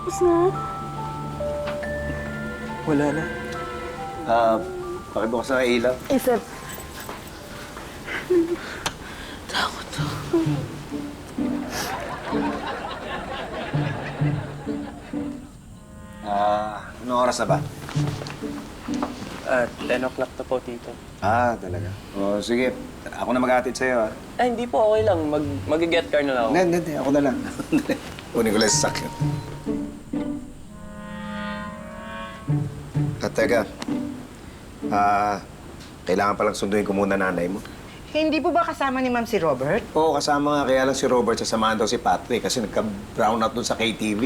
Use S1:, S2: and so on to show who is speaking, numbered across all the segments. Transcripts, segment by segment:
S1: Tapos na.
S2: Wala na.
S3: Pakibukas na ilaw.
S1: Eh, sir. Takot ako.
S3: Anong oras na ba?
S2: 10 o'clock na po, Tito.
S3: Talaga. O, sige. Ako na mag-atid sa'yo,
S2: Ay, hindi po. Okay lang. Mag-get car na lang ako.
S3: Hindi. Ako na lang. Kunin ko lang sa sakyan. Teka. Kailangan palang sunduin ko muna nanay mo.
S4: Hindi po ba kasama ni Ma'am si Robert?
S3: Oo, kasama nga. Kaya lang si Robert, sasamahan daw si Patrick kasi nagka-brown out dun sa KTV.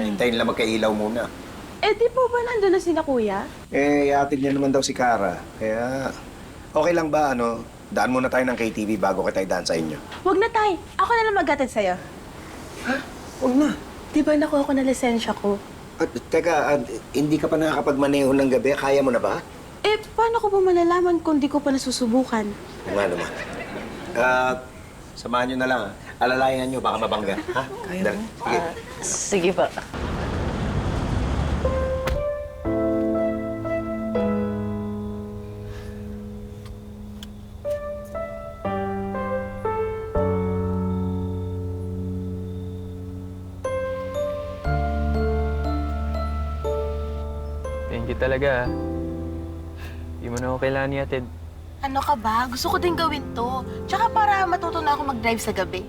S3: Hintayin lang magkailaw muna.
S1: Eh, di po ba nandun na sina kuya?
S3: Iatid niya naman daw si Cara. Kaya, okay lang ba, daan muna tayo ng KTV bago kita idaan sa inyo?
S1: Huwag na, tay. Ako na lang mag-atid sa'yo.
S3: Huwag na.
S1: Di ba nakuha ko na lisensya ko?
S3: Teka, hindi ka pa nakakapagmaneho ng gabi? Kaya mo na ba?
S1: Eh, paano ko ba malalaman kung di ko pa nasusubukan?
S3: Oo nga naman. Samahan nyo na lang, Alalayan nyo, baka mabangga. Ha? Kaya mo?
S1: Sige pa.
S2: Thank you talaga, Hindi mo na ako kailangan ihatid.
S1: Ano ka ba? Gusto ko din gawin to. Tsaka para matuto na ako mag-drive sa gabi.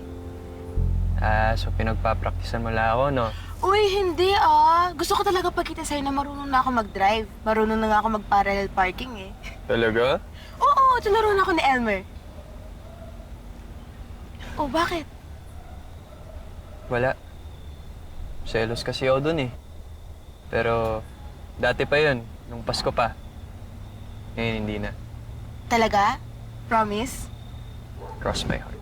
S2: So pinagpapraktisan mo lang ako, no?
S1: Uy, hindi ah. Gusto ko talaga pagkita sa'yo na marunong na ako mag-drive. Marunong na nga ako mag-parallel parking eh.
S2: Talaga?
S1: Oo, tinuruan ako ni Elmer. Oh, bakit?
S2: Wala. Selos kasi ako dun eh. Pero dati pa yun, nung Pasko pa. Ngayon hindi na.
S1: Talaga? Promise?
S2: Cross my heart.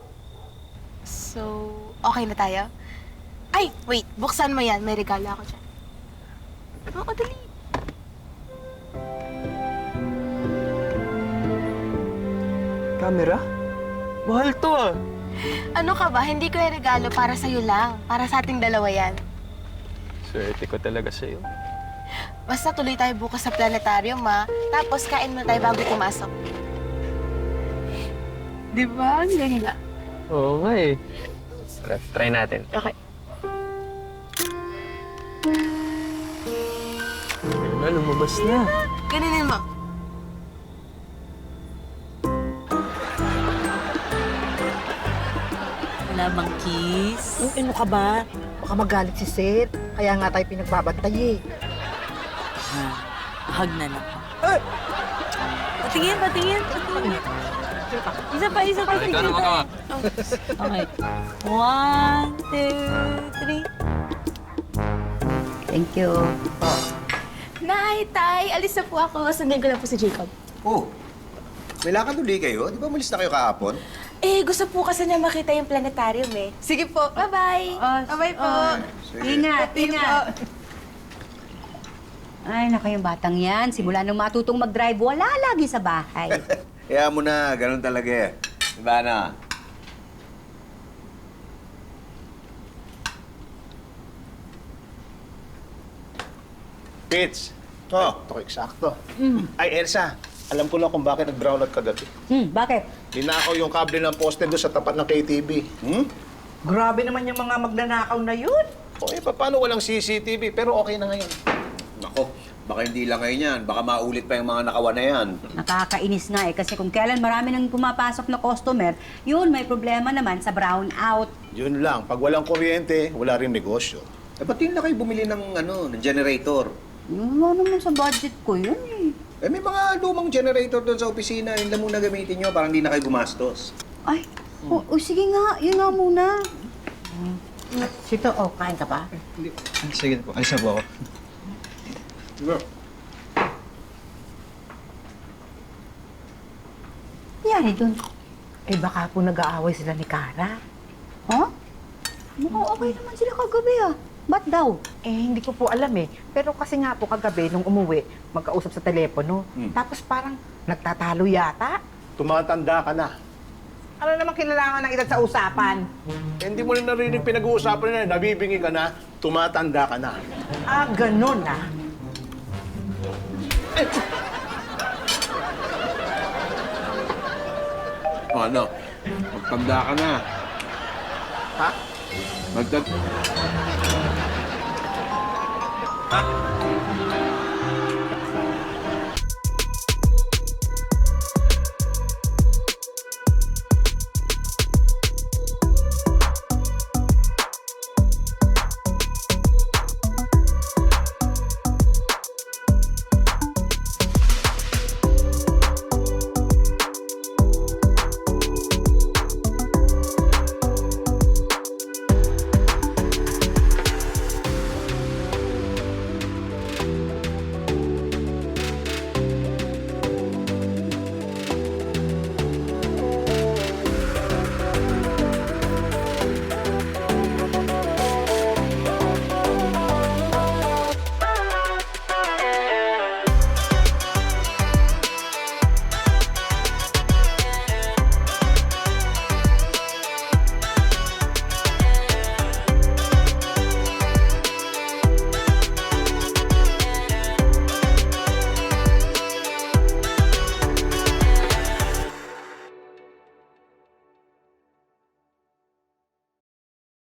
S1: So, okay na tayo? Ay, wait. Buksan mo yan. May regalo ako dyan. Oo, dali.
S2: Camera? Mahal to ah.
S1: Ano ka ba? Hindi ko yung regalo para sa'yo lang. Para sa ating dalawa yan.
S2: Swerte ko talaga sa'yo.
S1: Basta tuloy tayo bukas sa planetarium, ha? Tapos kain mo tayo bago pumasok. Di ba? Ang ganda.
S2: Oo nga eh. Tara, try natin.
S1: Okay.
S2: Ayun na, lumabas na.
S1: Ganinin mo.
S5: Wala bang kiss?
S4: Ano ka ba? Baka magalit si Seth. Kaya nga tayo pinagbabantay eh.
S5: Hug na lang. Patingin, patingin, patingin. Isa pa, sige. Okay. 1, 2, 3. Thank you.
S1: Nay, tay, alis na po ako. Sundin ko lang po si Jacob.
S3: Oh, may lakad uli kayo? Di ba umalis na kayo kahapon?
S1: Eh, gusto po kasi niya makita yung planetarium eh. Sige po. Bye-bye. Bye-bye po.
S5: Ingat, ingat. Ay, naku yung batang yan. Simula nung matutong mag-drive, wala lagi sa bahay.
S3: Kaya mo na, ganun talaga eh. Diba na?
S6: Pitch. Ito, eksakto. Ay, Elsa, alam ko lang kung bakit nag-brown out kagabi.
S5: Bakit?
S6: Linakaw yung kable ng poste doon sa tapat ng KTV.
S4: Grabe naman yung mga magnanakaw na yun.
S6: O, paano walang CCTV? Pero okay na ngayon.
S3: Nako, baka hindi lang ngayon yan. Baka maulit pa yung mga nakawan na yan.
S5: Nakakainis nga eh. Kasi kung kailan marami nang pumapasok na customer, yun, may problema naman sa brown out.
S6: Yun lang, pag walang kuryente, wala rin negosyo.
S3: Ba't yun na kayo bumili ng, ng generator?
S5: Wala naman sa budget ko yun eh.
S3: May mga lumang generator doon sa opisina. Yun lang muna gamitin nyo para hindi na kayo gumastos.
S5: Ay, sige nga. Yun nga muna.
S4: Sito, kain ka pa?
S2: Sige po, alis na po ako.
S5: Yan dun.
S4: Eh baka po nag-aaway sila ni Cara.
S5: Huh? Mukhang okay naman sila kagabi ah. Ba't daw?
S4: Eh, hindi ko po alam eh. Pero kasi nga po kagabi, nung umuwi, magkausap sa telepono. Tapos parang nagtatalo yata.
S6: Tumatanda ka na.
S4: Ano naman kailangan ng edad sa usapan?
S6: Hindi mo rin narinig pinag-uusapan na nabibingi ka na, tumatanda ka na.
S4: Ah, ganun ah.
S7: O ano, magtanda ka na.
S6: Ha?
S7: Magtanda...
S6: Ha?